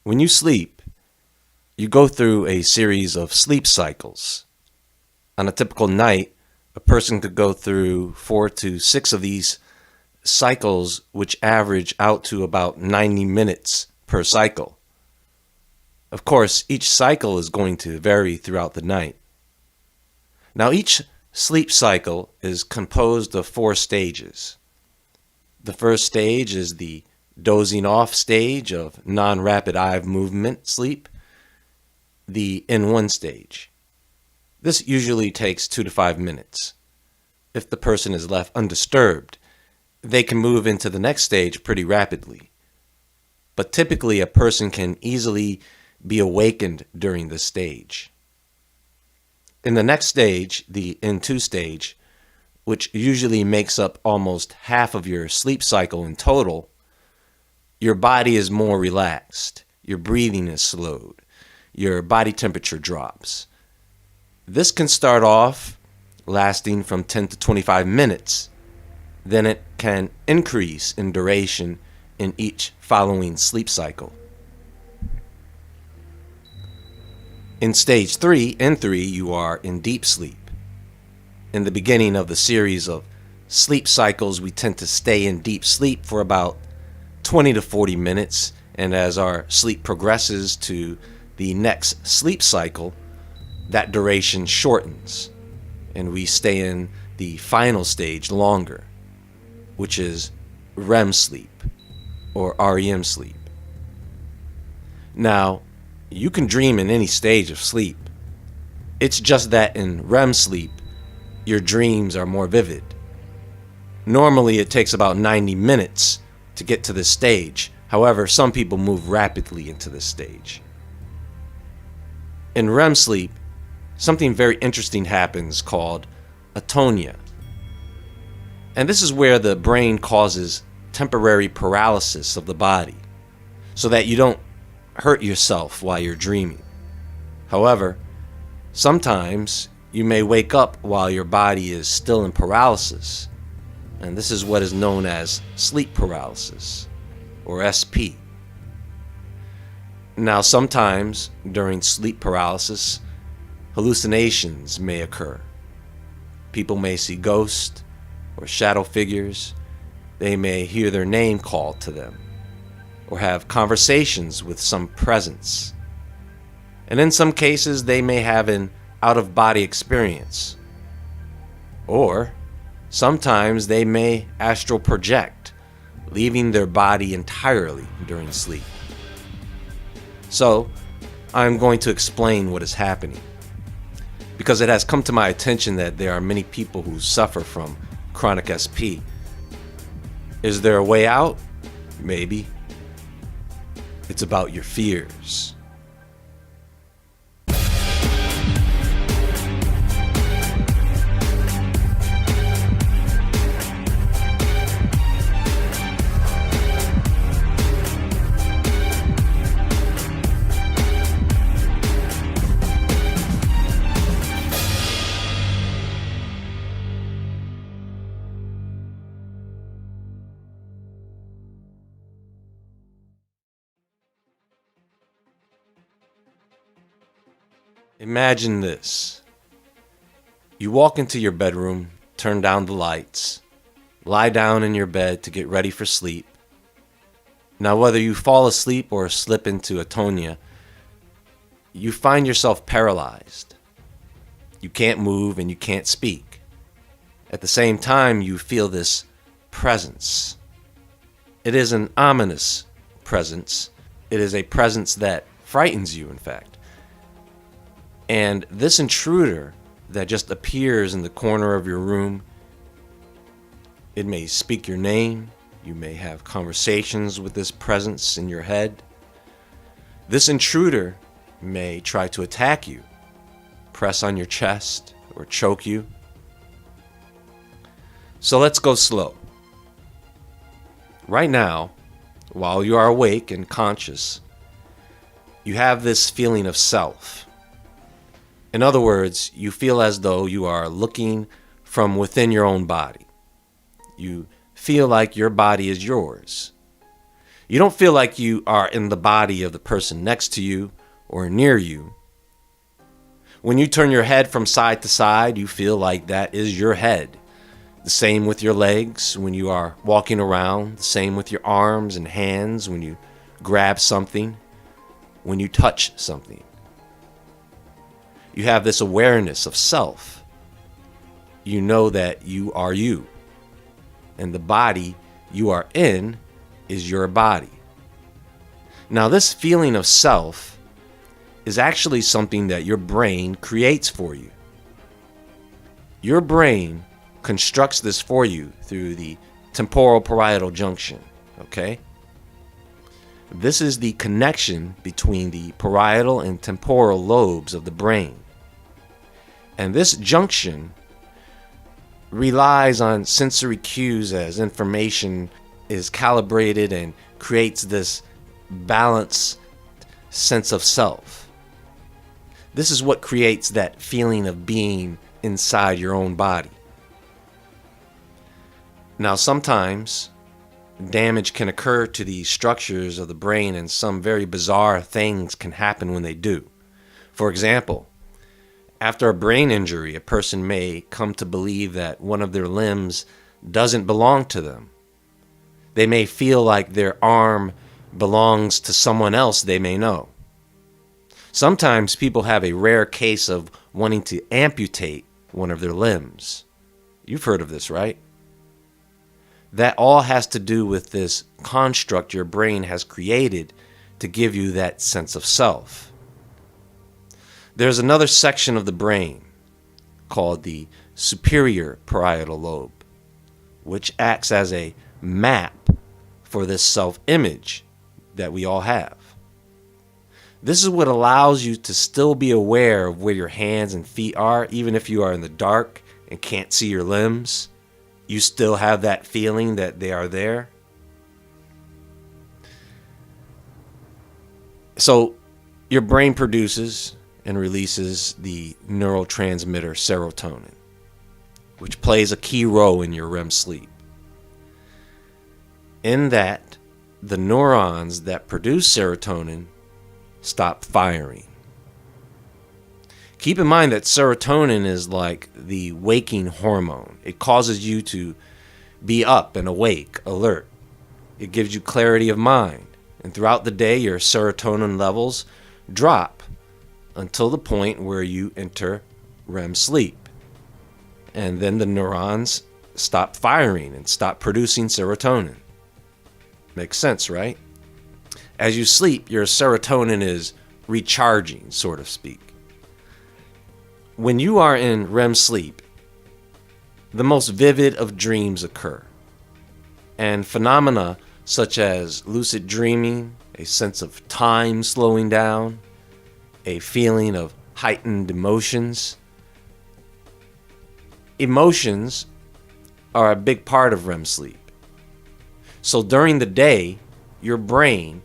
When you sleep, you go through a series of sleep cycles. On a typical night, a person could go through 4 to 6 of these cycles, which average out to about 90 minutes per cycle. Of course, each cycle is going to vary throughout the night. Now, each sleep cycle is composed of 4 stages. The first stage is the dozing off stage of non-rapid eye movement sleep, the N1 stage. This usually takes 2 to 5 minutes. If the person is left undisturbed, they can move into the next stage pretty rapidly. But typically, a person can easily be awakened during this stage. In the next stage, the N2 stage, which usually makes up almost half of your sleep cycle in total, your body is more relaxed, your breathing is slowed, your body temperature drops. This can start off lasting from 10 to 25 minutes. Then it can increase in duration in each following sleep cycle. In stage 3, N3, you are in deep sleep. In the beginning of the series of sleep cycles, we tend to stay in deep sleep for about 20 to 40 minutes, and as our sleep progresses to the next sleep cycle, that duration shortens, and we stay in the final stage longer, which is REM sleep or REM sleep. Now, you can dream in any stage of sleep. It's just that in REM sleep, your dreams are more vivid. Normally, it takes about 90 minutes to get to this stage. However, some people move rapidly into this stage. In REM sleep, something very interesting happens called atonia. And this is where the brain causes temporary paralysis of the body so that you don't hurt yourself while you're dreaming. However, sometimes you may wake up while your body is still in paralysis, and this is what is known as sleep paralysis, or SP. Now, sometimes during sleep paralysis, hallucinations may occur. People may see ghosts or shadow figures. They may hear their name called to them, or have conversations with some presence. And in some cases, they may have an out-of-body experience. Or sometimes they may astral project, leaving their body entirely during sleep. So, I'm going to explain what is happening, because it has come to my attention that there are many people who suffer from chronic SP. Is there a way out? Maybe. It's about your fears. Imagine this. You walk into your bedroom, turn down the lights, lie down in your bed to get ready for sleep. Now, whether you fall asleep or slip into atonia, you find yourself paralyzed. You can't move and you can't speak. At the same time, you feel this presence. It is an ominous presence. It is a presence that frightens you, in fact. And this intruder that just appears in the corner of your room, it may speak your name. You may have conversations with this presence in your head. This intruder may try to attack you, press on your chest, or choke you. So let's go slow. Right now, while you are awake and conscious, you have this feeling of self. In other words, you feel as though you are looking from within your own body. You feel like your body is yours. You don't feel like you are in the body of the person next to you or near you. When you turn your head from side to side, you feel like that is your head. The same with your legs when you are walking around. The same with your arms and hands when you grab something, when you touch something. You have this awareness of self. You know that you are you. And the body you are in is your body. Now, this feeling of self is actually something that your brain creates for you. Your brain constructs this for you through the temporal parietal junction, okay? This is the connection between the parietal and temporal lobes of the brain. And this junction relies on sensory cues as information is calibrated and creates this balanced sense of self. This is what creates that feeling of being inside your own body. Now, sometimes damage can occur to the structures of the brain, and some very bizarre things can happen when they do. For example, after a brain injury, a person may come to believe that one of their limbs doesn't belong to them. They may feel like their arm belongs to someone else they may know. Sometimes people have a rare case of wanting to amputate one of their limbs. You've heard of this, right? That all has to do with this construct your brain has created to give you that sense of self. There's another section of the brain called the superior parietal lobe, which acts as a map for this self-image that we all have. This is what allows you to still be aware of where your hands and feet are, even if you are in the dark and can't see your limbs. You still have that feeling that they are there. So your brain produces and releases the neurotransmitter serotonin, which plays a key role in your REM sleep. In that, the neurons that produce serotonin stop firing. Keep in mind that serotonin is like the waking hormone. It causes you to be up and awake, alert. It gives you clarity of mind. And throughout the day, your serotonin levels drop until the point where you enter REM sleep. And then the neurons stop firing and stop producing serotonin. Makes sense, right? As you sleep, your serotonin is recharging, so to speak. When you are in REM sleep, the most vivid of dreams occur. And phenomena such as lucid dreaming, a sense of time slowing down, a feeling of heightened emotions. Emotions are a big part of REM sleep. So during the day, your brain,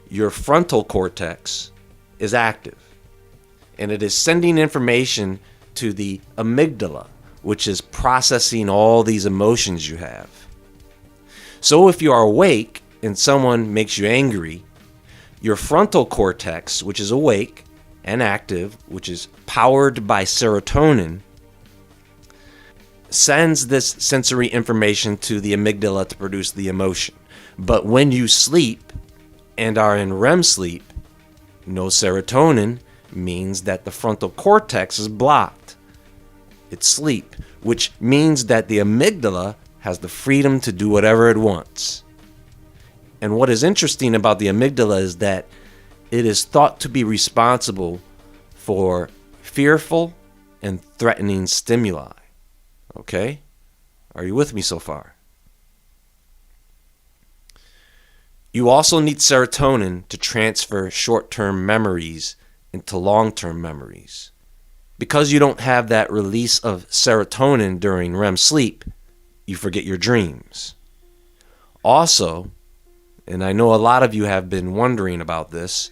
your frontal cortex, is active. And it is sending information to the amygdala, which is processing all these emotions you have. So if you are awake and someone makes you angry, your frontal cortex, which is awake and active, which is powered by serotonin, sends this sensory information to the amygdala to produce the emotion. But when you sleep and are in REM sleep, no serotonin means that the frontal cortex is blocked. It's sleep, which means that the amygdala has the freedom to do whatever it wants. And what is interesting about the amygdala is that it is thought to be responsible for fearful and threatening stimuli. Okay? Are you with me so far? You also need serotonin to transfer short-term memories into long-term memories. Because you don't have that release of serotonin during REM sleep, you forget your dreams. Also, and I know a lot of you have been wondering about this,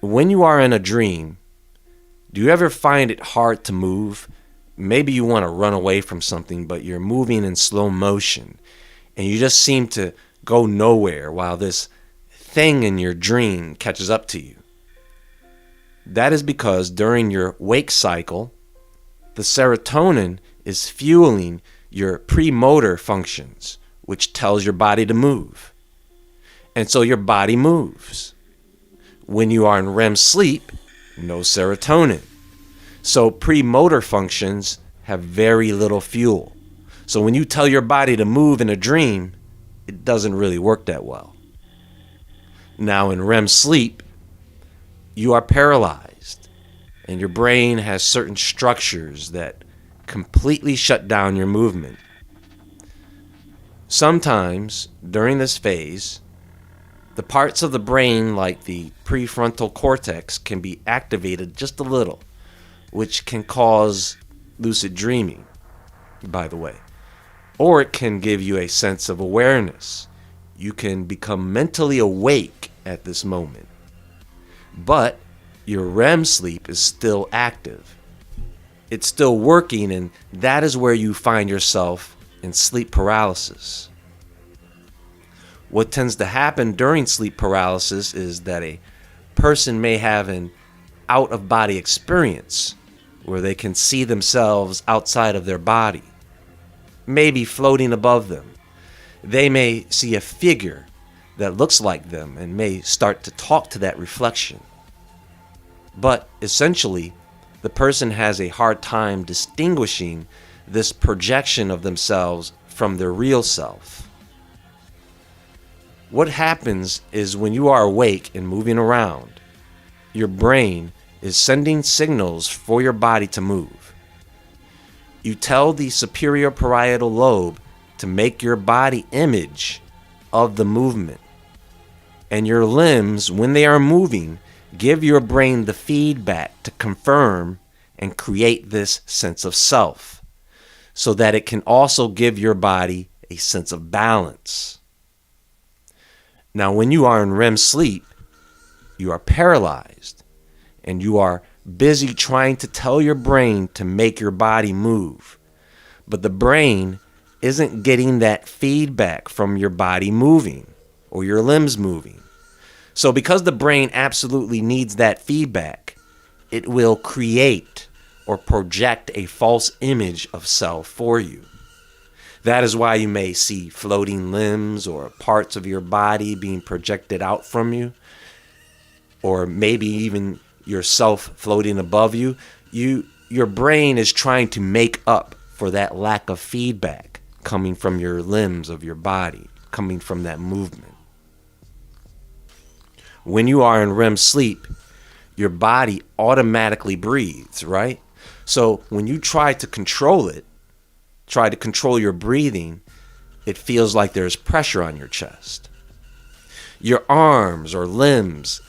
when you are in a dream, do you ever find it hard to move? Maybe you want to run away from something, but you're moving in slow motion, and you just seem to go nowhere while this thing in your dream catches up to you. That is because during your wake cycle, the serotonin is fueling your premotor functions, which tells your body to move. And so your body moves. When you are in REM sleep, no serotonin. So premotor functions have very little fuel. So when you tell your body to move in a dream, it doesn't really work that well. Now in REM sleep, you are paralyzed and your brain has certain structures that completely shut down your movement. Sometimes during this phase, the parts of the brain like the prefrontal cortex can be activated just a little, which can cause lucid dreaming, by the way. Or it can give you a sense of awareness. You can become mentally awake at this moment. But your REM sleep is still active. It's still working, and that is where you find yourself in sleep paralysis. What tends to happen during sleep paralysis is that a person may have an out-of-body experience where they can see themselves outside of their body, maybe floating above them. They may see a figure that looks like them and may start to talk to that reflection. But essentially, the person has a hard time distinguishing this projection of themselves from their real self. What happens is when you are awake and moving around, your brain is sending signals for your body to move. You tell the superior parietal lobe to make your body image of the movement. And your limbs, when they are moving, give your brain the feedback to confirm and create this sense of self, so that it can also give your body a sense of balance. Now, when you are in REM sleep, you are paralyzed and you are busy trying to tell your brain to make your body move. But the brain isn't getting that feedback from your body moving or your limbs moving. So because the brain absolutely needs that feedback, it will create or project a false image of self for you. That is why you may see floating limbs or parts of your body being projected out from you, or maybe even yourself floating above you. Your brain is trying to make up for that lack of feedback coming from your limbs of your body, coming from that movement. When you are in REM sleep, your body automatically breathes, right? So when you try to control it, try to control your breathing, it feels like there's pressure on your chest. Your arms or limbs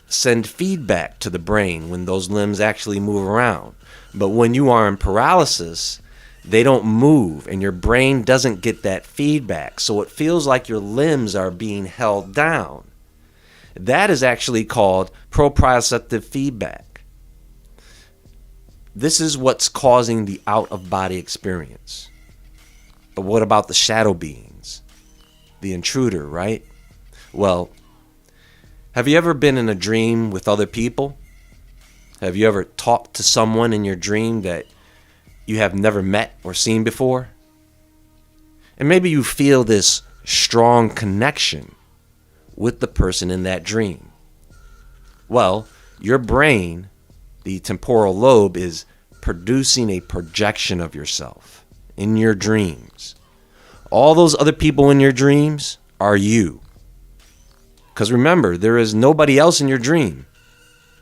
send feedback to the brain when those limbs actually move around. But when you are in paralysis, they don't move and your brain doesn't get that feedback. So it feels like your limbs are being held down. That is actually called proprioceptive feedback. This is what's causing the out-of-body experience. But what about the shadow beings? The intruder, right? Well, have you ever been in a dream with other people? Have you ever talked to someone in your dream that you have never met or seen before? And maybe you feel this strong connection with the person in that dream. Well, your brain, the temporal lobe, is producing a projection of yourself in your dreams. All those other people in your dreams are you. Because remember, there is nobody else in your dream.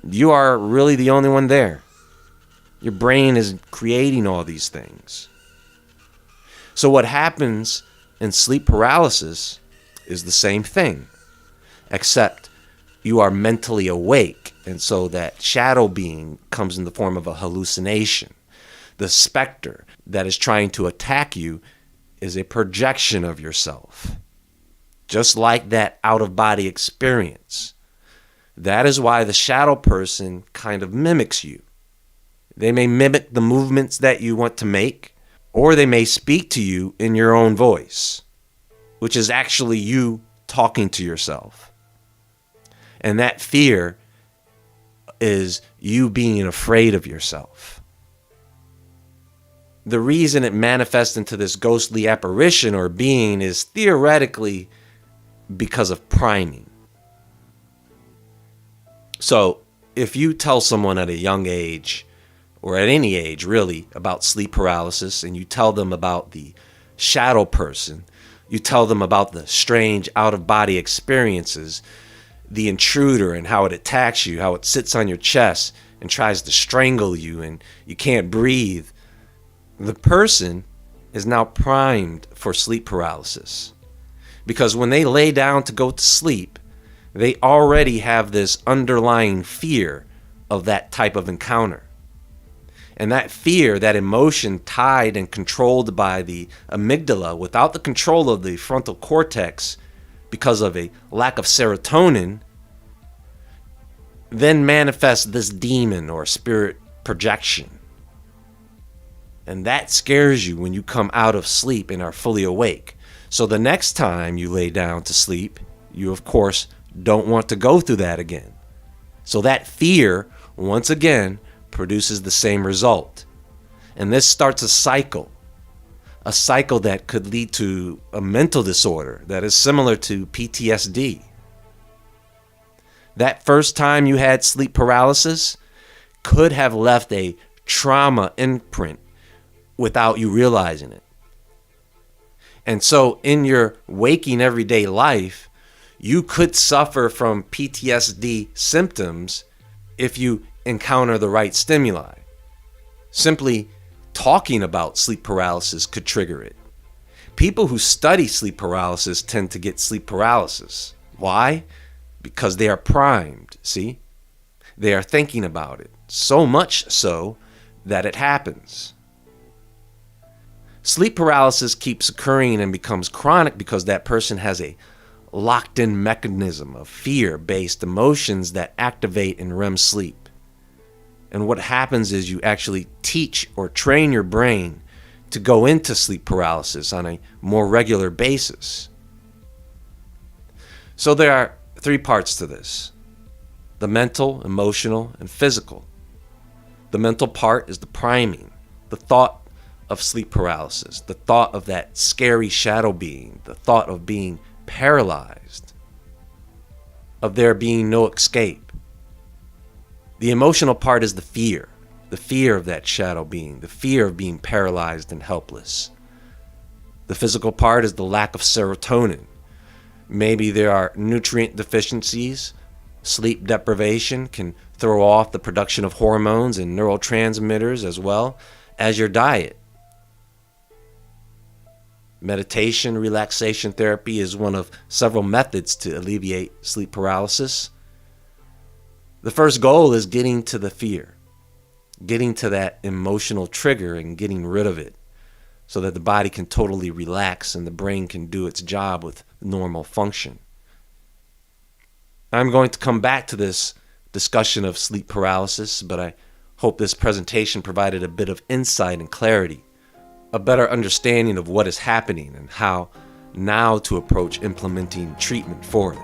You are really the only one there. Your brain is creating all these things. So what happens in sleep paralysis is the same thing, except you are mentally awake, and so that shadow being comes in the form of a hallucination. The specter that is trying to attack you is a projection of yourself, just like that out-of-body experience. That is why the shadow person kind of mimics you. They may mimic the movements that you want to make, or they may speak to you in your own voice. which is actually you talking to yourself. And that fear is you being afraid of yourself. The reason it manifests into this ghostly apparition or being is theoretically because of priming. So if you tell someone at a young age, or at any age really, about sleep paralysis, and you tell them about the shadow person, you tell them about the strange out-of-body experiences, the intruder and how it attacks you, how it sits on your chest and tries to strangle you and you can't breathe, the person is now primed for sleep paralysis. Because when they lay down to go to sleep, they already have this underlying fear of that type of encounter. And that fear, that emotion tied and controlled by the amygdala without the control of the frontal cortex because of a lack of serotonin, then manifests this demon or spirit projection. And that scares you when you come out of sleep and are fully awake. So the next time you lay down to sleep, you of course don't want to go through that again. So that fear, once again, produces the same result. And this starts a cycle that could lead to a mental disorder that is similar to PTSD. That first time you had sleep paralysis could have left a trauma imprint without you realizing it. And so in your waking everyday life, you could suffer from PTSD symptoms if you encounter the right stimuli. Simply talking about sleep paralysis could trigger it. People who study sleep paralysis tend to get sleep paralysis. Why? Because they are primed, see? They are thinking about it, so much so that it happens. Sleep paralysis keeps occurring and becomes chronic because that person has a locked-in mechanism of fear-based emotions that activate in REM sleep. And what happens is you actually teach or train your brain to go into sleep paralysis on a more regular basis. So there are 3 parts to this: the mental, emotional, and physical. The mental part is the priming, the thought of sleep paralysis, the thought of that scary shadow being, the thought of being paralyzed, of there being no escape. The emotional part is the fear of that shadow being, the fear of being paralyzed and helpless. The physical part is the lack of serotonin. Maybe there are nutrient deficiencies. Sleep deprivation can throw off the production of hormones and neurotransmitters as well as your diet. Meditation, relaxation therapy is one of several methods to alleviate sleep paralysis. The first goal is getting to the fear, getting to that emotional trigger and getting rid of it so that the body can totally relax and the brain can do its job with normal function. I'm going to come back to this discussion of sleep paralysis, but I hope this presentation provided a bit of insight and clarity, a better understanding of what is happening and how now to approach implementing treatment for it.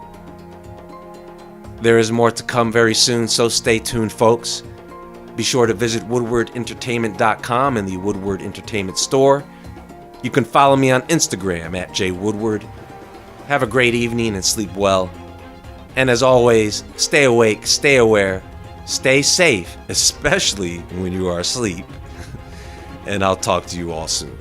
There is more to come very soon, so stay tuned, folks. Be sure to visit woodwardentertainment.com and the Woodward Entertainment Store. You can follow me on Instagram at jwoodward. Have a great evening and sleep well. And as always, stay awake, stay aware, stay safe, especially when you are asleep. And I'll talk to you all soon.